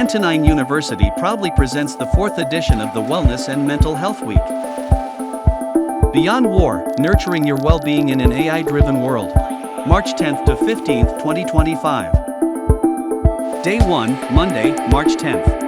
Antonine University proudly presents the 4th edition of the Wellness and Mental Health Week. Beyond War, Nurturing Your Well-Being in an AI-Driven World. March 10th to 15th, 2025. Day 1, Monday, March 10th.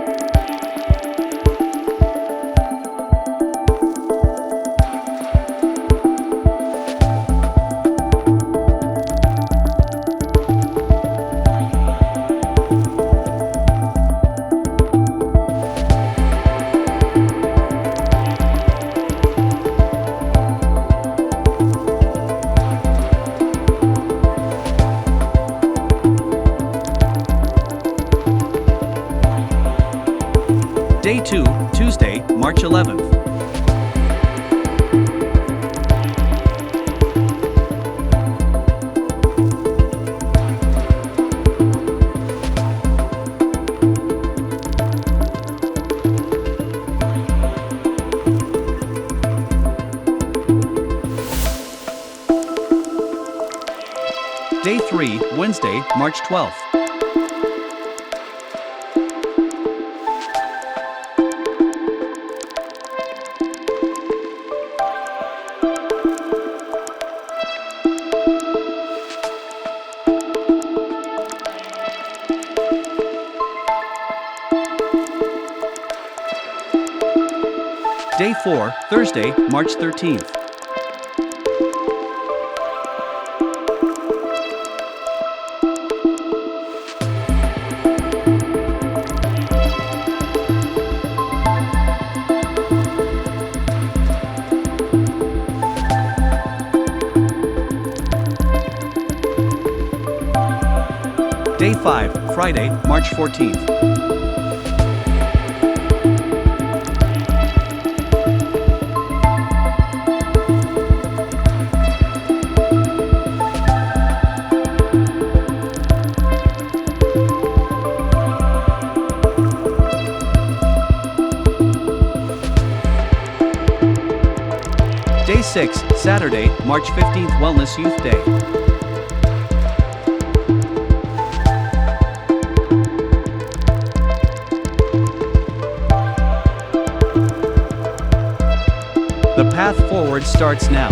Day 2, Tuesday, March 11th. Day 3, Wednesday, March 12th. Day 4, Thursday, March 13th. Day 5, Friday, March 14th. Day 6, Saturday, March 15th, Wellness Youth Day. The path forward starts now.